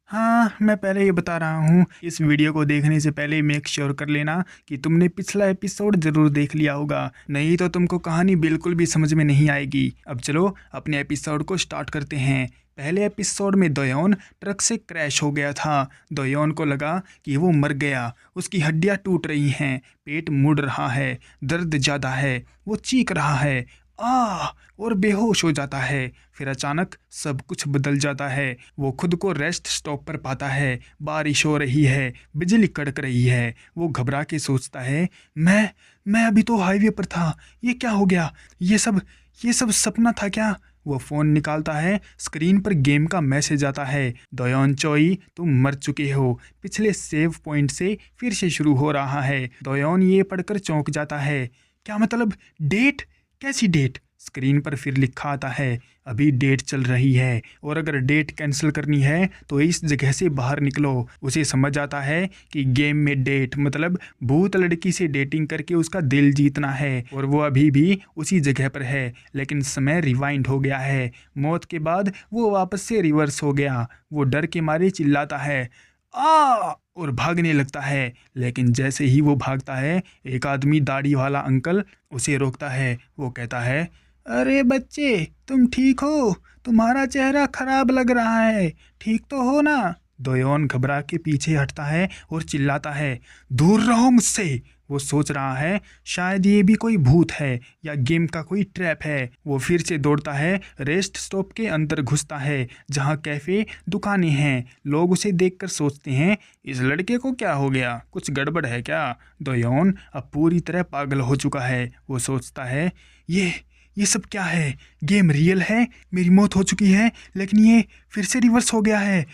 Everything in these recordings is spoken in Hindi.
हाँ, मैं पहले ही बता रहा हूँ, इस वीडियो को देखने से पहले मेक श्योर कर लेना कि तुमने पिछला एपिसोड ज़रूर देख लिया होगा, नहीं तो तुमको कहानी बिल्कुल भी समझ में नहीं आएगी। अब चलो अपने एपिसोड को स्टार्ट करते हैं। पहले एपिसोड में दोयोन ट्रक से क्रैश हो गया था। दोयोन को लगा कि वो मर गया, उसकी हड्डियाँ टूट रही हैं, पेट मुड़ रहा है, दर्द ज़्यादा है, वो चीख रहा है आ और बेहोश हो जाता है। फिर अचानक सब कुछ बदल जाता है। वो खुद को रेस्ट स्टॉप पर पाता है। बारिश हो रही है, बिजली कड़क रही है। वो घबरा के सोचता है, मैं अभी तो हाईवे पर था, ये क्या हो गया? ये सब सपना था क्या? वो फ़ोन निकालता है, स्क्रीन पर गेम का मैसेज आता है, दोयोन चोई तुम मर चुके हो, पिछले सेव पॉइंट से फिर से शुरू हो रहा है। दोयोन ये पढ़कर चौंक जाता है। क्या मतलब? डेट? कैसी डेट? स्क्रीन पर फिर लिखा आता है, अभी डेट चल रही है और अगर डेट कैंसिल करनी है तो इस जगह से बाहर निकलो। उसे समझ आता है कि गेम में डेट मतलब भूत लड़की से डेटिंग करके उसका दिल जीतना है और वो अभी भी उसी जगह पर है, लेकिन समय रिवाइंड हो गया है। मौत के बाद वो वापस से रिवर्स हो गया। वो डर के मारे चिल्लाता है आ और भागने लगता है, लेकिन जैसे ही वो भागता है एक आदमी दाढ़ी वाला अंकल उसे रोकता है। वो कहता है, अरे बच्चे, तुम ठीक हो? तुम्हारा चेहरा खराब लग रहा है, ठीक तो हो ना? दोयोन घबरा के पीछे हटता है और चिल्लाता है, दूर रहो मुझसे। वो सोच रहा है शायद ये भी कोई भूत है या गेम का कोई ट्रैप है। वो फिर से दौड़ता है, रेस्ट स्टॉप के अंदर घुसता है जहाँ कैफ़े दुकानें हैं। लोग उसे देखकर सोचते हैं, इस लड़के को क्या हो गया, कुछ गड़बड़ है क्या? दोयोन अब पूरी तरह पागल हो चुका है। वो सोचता है, ये सब क्या है? गेम रियल है, मेरी मौत हो चुकी है, लेकिन ये फिर से रिवर्स हो गया है।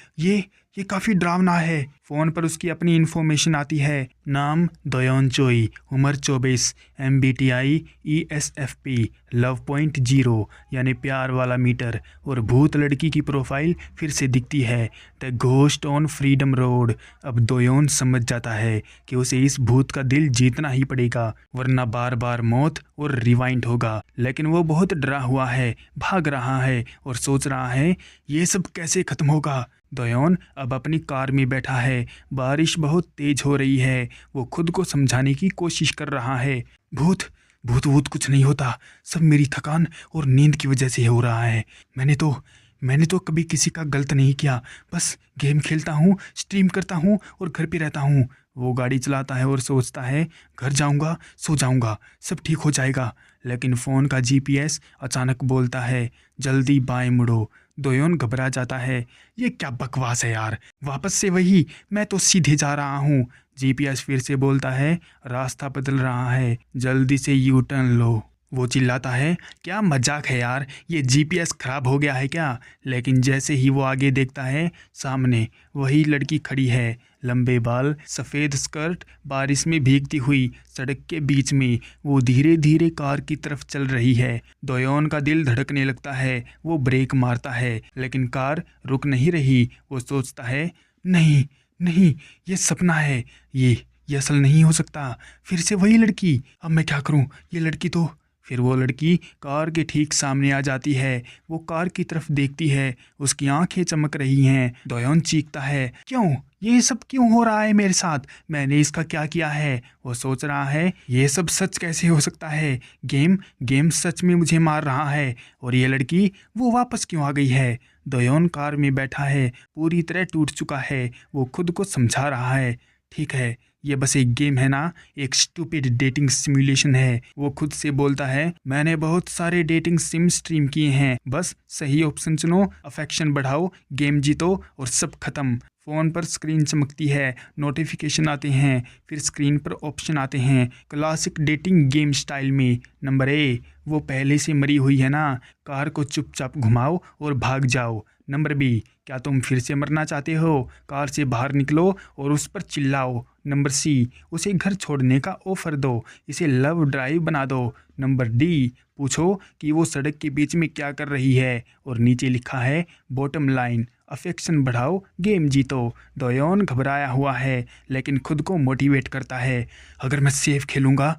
ये काफ़ी डरावना है। फ़ोन पर उसकी अपनी इन्फॉर्मेशन आती है, नाम दोयोन चोई, उम्र 24, MBTI ESFP, लव पॉइंट 0 यानी प्यार वाला मीटर, और भूत लड़की की प्रोफाइल फिर से दिखती है, the ghost on freedom road. अब दोयोन समझ जाता है कि उसे इस भूत का दिल जीतना ही पड़ेगा, वरना बार बार मौत और रिवाइंड होगा। लेकिन वो बहुत डरा हुआ है, भाग रहा है और सोच रहा है, ये सब कैसे ख़त्म होगा? दोयोन अब अपनी कार में बैठा है, बारिश बहुत तेज हो रही है। वो खुद को समझाने की कोशिश कर रहा है, भूत भूत भूत कुछ नहीं होता, सब मेरी थकान और नींद की वजह से हो रहा है। मैंने तो कभी किसी का गलत नहीं किया, बस गेम खेलता हूँ, स्ट्रीम करता हूँ और घर पे रहता हूँ। वो गाड़ी चलाता है और सोचता है, घर जाऊँगा, सो जाऊँगा, सब ठीक हो जाएगा। लेकिन फ़ोन का GPS अचानक बोलता है, जल्दी बाएं मुड़ो। दोयोन घबरा जाता है, ये क्या बकवास है यार, वापस से वही, मैं तो सीधे जा रहा हूँ। GPS फिर से बोलता है, रास्ता बदल रहा है, जल्दी से यू टर्न लो। वो चिल्लाता है, क्या मजाक है यार, ये GPS खराब हो गया है क्या? लेकिन जैसे ही वो आगे देखता है, सामने वही लड़की खड़ी है, लंबे बाल, सफ़ेद स्कर्ट, बारिश में भीगती हुई, सड़क के बीच में। वो धीरे धीरे कार की तरफ चल रही है। दोयोन का दिल धड़कने लगता है। वो ब्रेक मारता है, लेकिन कार रुक नहीं रही। वो सोचता है, नहीं नहीं, ये सपना है, ये असल नहीं हो सकता। फिर से वही लड़की, अब मैं क्या करूं? ये लड़की तो फिर वो लड़की कार के ठीक सामने आ जाती है। वो कार की तरफ देखती है, उसकी आंखें चमक रही हैं। दोयोन चीखता है, क्यों? ये सब क्यों हो रहा है मेरे साथ? मैंने इसका क्या किया है? वो सोच रहा है, ये सब सच कैसे हो सकता है? गेम सच में मुझे मार रहा है, और ये लड़की वो वापस क्यों आ गई है? दोयोन कार में बैठा है, पूरी तरह टूट चुका है। वो खुद को समझा रहा है, ठीक है, ये बस एक गेम है ना, एक स्टूपिड डेटिंग सिमुलेशन है। वो खुद से बोलता है, मैंने बहुत सारे डेटिंग सिम स्ट्रीम किए हैं, बस सही ऑप्शन चुनो, अफेक्शन बढ़ाओ, गेम जीतो और सब खत्म। फ़ोन पर स्क्रीन चमकती है, नोटिफिकेशन आते हैं, फिर स्क्रीन पर ऑप्शन आते हैं, क्लासिक डेटिंग गेम स्टाइल में। नंबर ए, वो पहले से मरी हुई है ना, कार को चुपचाप घुमाओ और भाग जाओ। नंबर बी, क्या तुम फिर से मरना चाहते हो? कार से बाहर निकलो और उस पर चिल्लाओ। नंबर सी, उसे घर छोड़ने का ऑफर दो, इसे लव ड्राइव बना दो। नंबर डी, पूछो कि वो सड़क के बीच में क्या कर रही है। और नीचे लिखा है बॉटम लाइन, अफेक्शन बढ़ाओ, गेम जीतो। दोयोन घबराया हुआ है लेकिन खुद को मोटिवेट करता है। अगर मैं सेफ खेलूंगा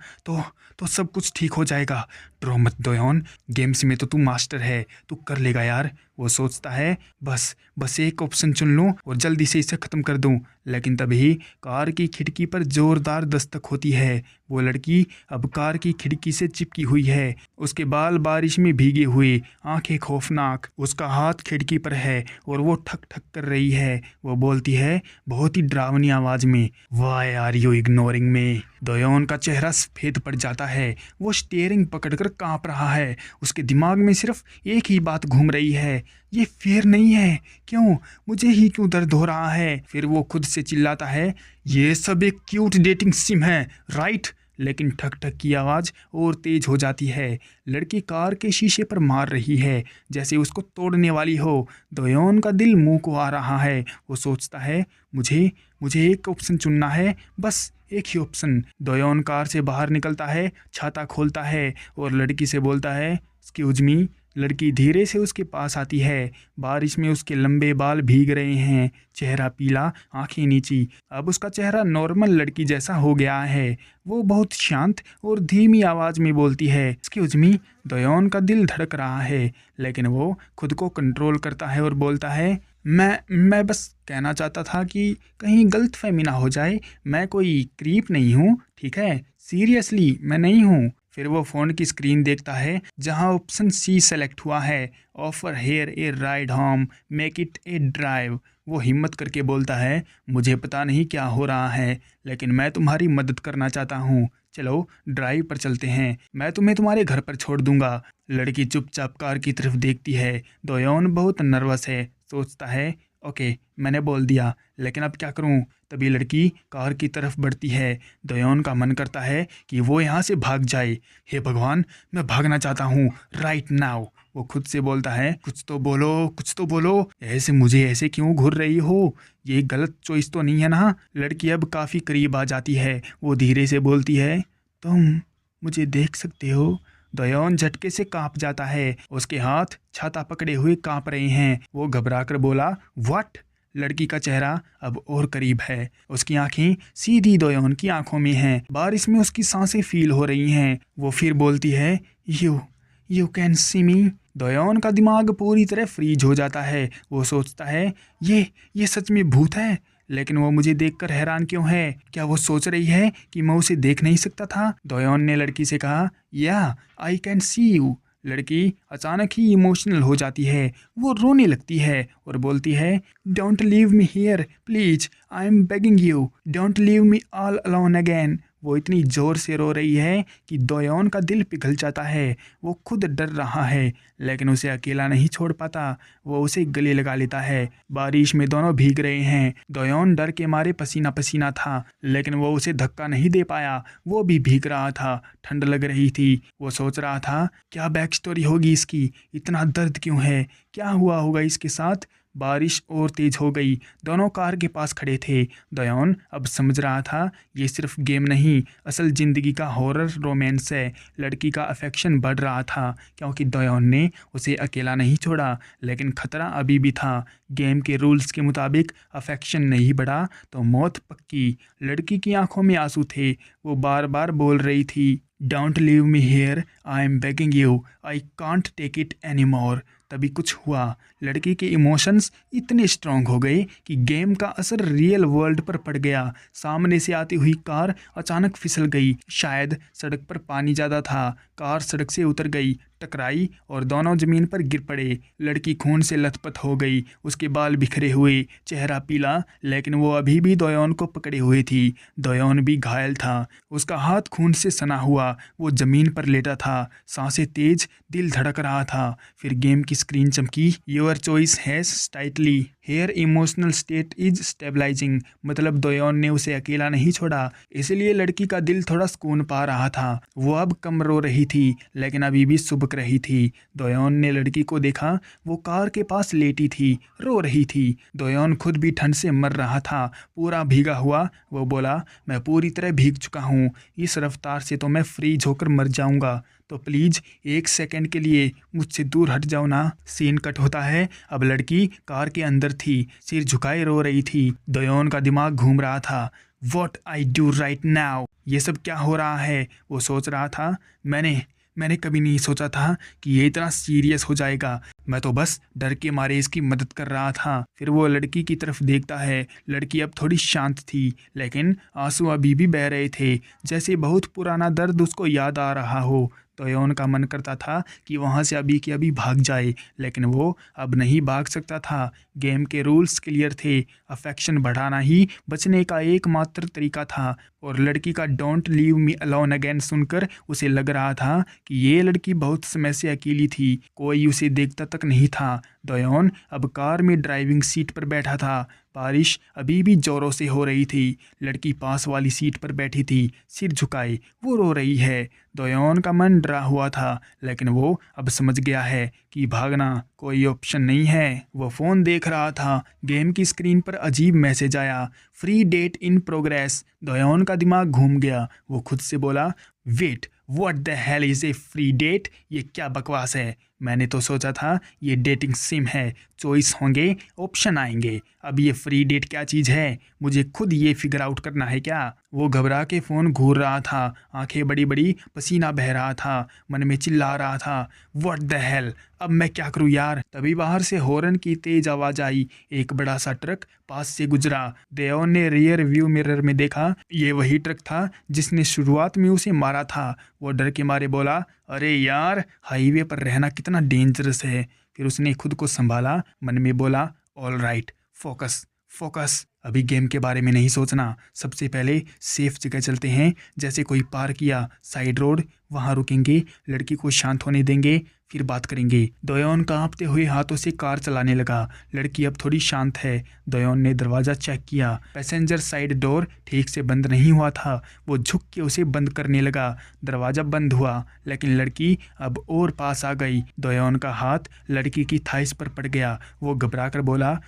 तो सब कुछ ठीक हो जाएगा। ड्रो मत दोयोन, गेम्स में तो तू मास्टर है, तू कर लेगा यार। वो सोचता है बस एक ऑप्शन चुन लूं और जल्दी से इसे ख़त्म कर दूं। लेकिन तभी कार की खिड़की पर ज़ोरदार दस्तक होती है। वो लड़की अब कार की खिड़की से चिपकी हुई है, उसके बाल बारिश में भीगे हुए, आंखें खौफनाक। उसका हाथ खिड़की पर है और वो ठक ठक कर रही है। वो बोलती है बहुत ही डरावनी आवाज़ में, why are you ignoring me. Doyeon का चेहरा सफ़ेद पड़ जाता है। वो स्टीयरिंग पकड़कर कांप रहा है। उसके दिमाग में सिर्फ एक ही बात घूम रही है, ये फेयर नहीं है। क्यों, मुझे ही क्यों दर्द हो रहा है। फिर वो खुद से चिल्लाता है, ये सब एक क्यूट डेटिंग सिम है, राइट। लेकिन ठक ठक की आवाज़ और तेज हो जाती है। लड़की कार के शीशे पर मार रही है जैसे उसको तोड़ने वाली हो। दोयोन का दिल मुंह को आ रहा है। वो सोचता है मुझे एक ऑप्शन चुनना है, बस एक ही ऑप्शन। दोयोन कार से बाहर निकलता है, छाता खोलता है और लड़की से बोलता है एक्सक्यूज मी। लड़की धीरे से उसके पास आती है। बारिश में उसके लंबे बाल भीग रहे हैं, चेहरा पीला, आंखें नीची। अब उसका चेहरा नॉर्मल लड़की जैसा हो गया है। वो बहुत शांत और धीमी आवाज़ में बोलती है एक्सक्यूज मी। दोयोन का दिल धड़क रहा है लेकिन वो खुद को कंट्रोल करता है और बोलता है मैं बस कहना चाहता था कि कहीं गलतफहमी ना हो जाए, मैं कोई क्रीप नहीं हूँ, ठीक है, सीरियसली मैं नहीं हूँ। फिर वो फ़ोन की स्क्रीन देखता है जहां ऑप्शन सी सेलेक्ट हुआ है, offer her a ride home, make it a drive. वो हिम्मत करके बोलता है मुझे पता नहीं क्या हो रहा है लेकिन मैं तुम्हारी मदद करना चाहता हूँ, चलो ड्राइव पर चलते हैं, मैं तुम्हें तुम्हारे घर पर छोड़ दूंगा। लड़की चुपचाप कार की तरफ देखती है। दोयोन बहुत नर्वस है, सोचता है ओके मैंने बोल दिया, लेकिन अब क्या करूं। तभी लड़की कार की तरफ बढ़ती है। दोयोन का मन करता है कि वो यहाँ से भाग जाए। हे भगवान, मैं भागना चाहता हूँ राइट नाउ। वो खुद से बोलता है कुछ तो बोलो, कुछ तो बोलो, ऐसे क्यों घूर रही हो, ये गलत चॉइस तो नहीं है ना। लड़की अब काफ़ी करीब आ जाती है। वो धीरे से बोलती है तुम मुझे देख सकते हो। दोयोन झटके से कांप जाता है, उसके हाथ छाता पकड़े हुए कांप रहे हैं। वो घबराकर बोला व्हाट। लड़की का चेहरा अब और करीब है, उसकी आंखें सीधी दोयोन की आंखों में हैं। बारिश में उसकी सांसें फील हो रही हैं। वो फिर बोलती है you can see me. Doyeon का दिमाग पूरी तरह फ्रीज हो जाता है। वो सोचता है ये सच में भूत है, लेकिन वो मुझे देखकर हैरान क्यों है। क्या वो सोच रही है कि मैं उसे देख नहीं सकता था। दोयोन ने लड़की से कहा या आई कैन सी यू। लड़की अचानक ही इमोशनल हो जाती है। वो रोने लगती है और बोलती है don't leave me here please, I am begging you, don't leave me all alone again. वो इतनी ज़ोर से रो रही है कि दोयोन का दिल पिघल जाता है। वो खुद डर रहा है लेकिन उसे अकेला नहीं छोड़ पाता। वो उसे गले लगा लेता है। बारिश में दोनों भीग रहे हैं। दोयोन डर के मारे पसीना पसीना था लेकिन वो उसे धक्का नहीं दे पाया। वो भी भीग रहा था, ठंड लग रही थी। वो सोच रहा था क्या बैक स्टोरी होगी इसकी, इतना दर्द क्यों है, क्या हुआ होगा इसके साथ। बारिश और तेज हो गई। दोनों कार के पास खड़े थे। दोयोन अब समझ रहा था ये सिर्फ गेम नहीं, असल ज़िंदगी का हॉरर रोमांस है। लड़की का अफेक्शन बढ़ रहा था क्योंकि दोयोन ने उसे अकेला नहीं छोड़ा, लेकिन खतरा अभी भी था। गेम के रूल्स के मुताबिक अफेक्शन नहीं बढ़ा तो मौत पक्की। लड़की की आंखों में आंसू थे। वो बार बार बोल रही थी don't leave me here, I am begging you, I can't take it any more. तभी कुछ हुआ। लड़की के इमोशंस इतने स्ट्रांग हो गए कि गेम का असर रियल वर्ल्ड पर पड़ गया। सामने से आती हुई कार अचानक फिसल गई। शायद सड़क पर पानी ज़्यादा था। कार सड़क से उतर गई, टकराई और दोनों ज़मीन पर गिर पड़े। लड़की खून से लथपथ हो गई, उसके बाल बिखरे हुए, चेहरा पीला, लेकिन वो अभी भी दोयोन को पकड़े हुए थी। दोयोन भी घायल था, उसका हाथ खून से सना हुआ। वो ज़मीन पर लेटा था, सांसें तेज, दिल धड़क रहा था। फिर गेम की स्क्रीन चमकी, your choice has slightly her emotional state is stabilising. मतलब दोयोन ने उसे अकेला नहीं छोड़ा, इसलिए लड़की का दिल थोड़ा सुकून पा रहा था। वो अब कम रो रही थी लेकिन अभी भी शुभ लुढ़क रही थी। दोयोन ने लड़की को देखा, वो कार के पास लेटी थी, रो रही थी। दोयोन खुद भी ठंड से मर रहा था, पूरा भीगा हुआ। वो बोला, मैं पूरी तरह भीग चुका हूँ, इस रफ्तार से तो मैं फ्रीज होकर मर जाऊंगा, तो प्लीज़ 1 सेकंड के लिए मुझसे दूर हट जाओ ना। सीन कट होता है। अब लड़की कार के अंदर थी, सिर झुकाए रो रही थी। दोयोन का दिमाग घूम रहा था। What I do right now? ये सब क्या हो रहा है, वो सोच रहा था। मैंने कभी नहीं सोचा था कि ये इतना सीरियस हो जाएगा। मैं तो बस डर के मारे इसकी मदद कर रहा था। फिर वो लड़की की तरफ देखता है। लड़की अब थोड़ी शांत थी, लेकिन आंसू अभी भी बह रहे थे, जैसे बहुत पुराना दर्द उसको याद आ रहा हो। दोयोन का मन करता था कि वहाँ से अभी के अभी भाग जाए, लेकिन वो अब नहीं भाग सकता था। गेम के रूल्स क्लियर थे, अफेक्शन बढ़ाना ही बचने का एकमात्र तरीका था। और लड़की का don't leave me alone again सुनकर उसे लग रहा था कि ये लड़की बहुत समय से अकेली थी, कोई उसे देखता तक नहीं था। दोयोन अब कार में ड्राइविंग सीट पर बैठा था। बारिश अभी भी जोरों से हो रही थी। लड़की पास वाली सीट पर बैठी थी, सिर झुकाए वो रो रही है। दोयोन का मन डरा हुआ था, लेकिन वो अब समझ गया है कि भागना कोई ऑप्शन नहीं है। वो फ़ोन देख रहा था। गेम की स्क्रीन पर अजीब मैसेज आया, free date in progress. Doyoon का दिमाग घूम गया। वो खुद से बोला, wait, what the hell is a free date? ये क्या बकवास है? मैंने तो सोचा था ये डेटिंग सिम है, चॉइस होंगे, ऑप्शन आएंगे। अब ये फ्री डेट क्या चीज़ है? मुझे खुद ये फिगर आउट करना है क्या? वो घबरा के फ़ोन घूर रहा था, आंखें बड़ी बड़ी, पसीना बह रहा था, मन में चिल्ला रहा था, व्हाट द हेल, अब मैं क्या करूं यार? तभी बाहर से हॉर्न की तेज आवाज़ आई। एक बड़ा सा ट्रक पास से गुजरा। दोयोन ने रियर व्यू मिरर में देखा, ये वही ट्रक था जिसने शुरुआत में उसे मारा था। वो डर के मारे बोला, अरे यार, हाईवे पर रहना कितना डेंजरस है। फिर उसने खुद को संभाला, मन में बोला, ऑल राइट, फोकस फोकस, अभी गेम के बारे में नहीं सोचना। सबसे पहले सेफ जगह चलते हैं, जैसे कोई पार्क या साइड रोड, वहाँ रुकेंगे, लड़की को शांत होने देंगे, फिर बात करेंगे। दोयोन कांपते हुए हाथों से कार चलाने लगा। लड़की अब थोड़ी शांत है। दोयोन ने दरवाज़ा चेक किया, पैसेंजर साइड डोर ठीक से बंद नहीं हुआ था। वो झुक के उसे बंद करने लगा। दरवाज़ा बंद हुआ, लेकिन लड़की अब और पास आ गई। दोयोन का हाथ लड़की की थाइस पर पड़ गया। वो घबरा कर बोला,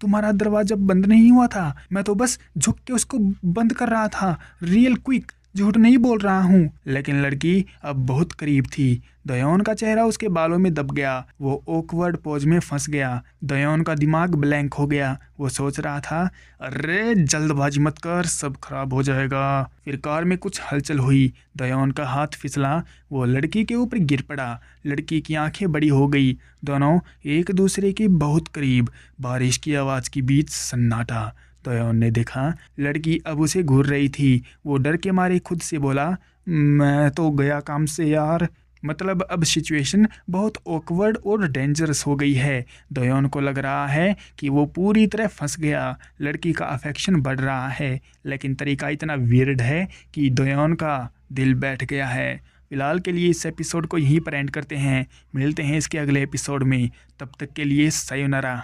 तुम्हारा दरवाजा बंद नहीं हुआ था, मैं तो बस झुक के उसको बंद कर रहा था, रियल क्विक, झूठ नहीं बोल रहा हूँ। लेकिन लड़की अब बहुत करीब थी। दोयोन का चेहरा उसके बालों में दब गया। वो ऑकवर्ड पोज में फंस गया। दोयोन का दिमाग ब्लैंक हो गया। वो सोच रहा था, अरे जल्दबाजी मत कर, सब खराब हो जाएगा। फिर कार में कुछ हलचल हुई। दोयोन का हाथ फिसला, वो लड़की के ऊपर गिर पड़ा। लड़की की आंखें बड़ी हो गई, दोनों एक दूसरे के बहुत करीब। बारिश की आवाज़ के बीच सन्नाटा। दोयोन ने देखा लड़की अब उसे घूर रही थी। वो डर के मारे खुद से बोला, मैं तो गया काम से यार। मतलब अब सिचुएशन बहुत ऑकवर्ड और डेंजरस हो गई है। दोयोन को लग रहा है कि वो पूरी तरह फंस गया। लड़की का अफेक्शन बढ़ रहा है, लेकिन तरीका इतना वियर्ड है कि दोयोन का दिल बैठ गया है। फिलहाल के लिए इस एपिसोड को यहीं पर एंड करते हैं। मिलते हैं इसके अगले एपिसोड में। तब तक के लिए सायोनारा।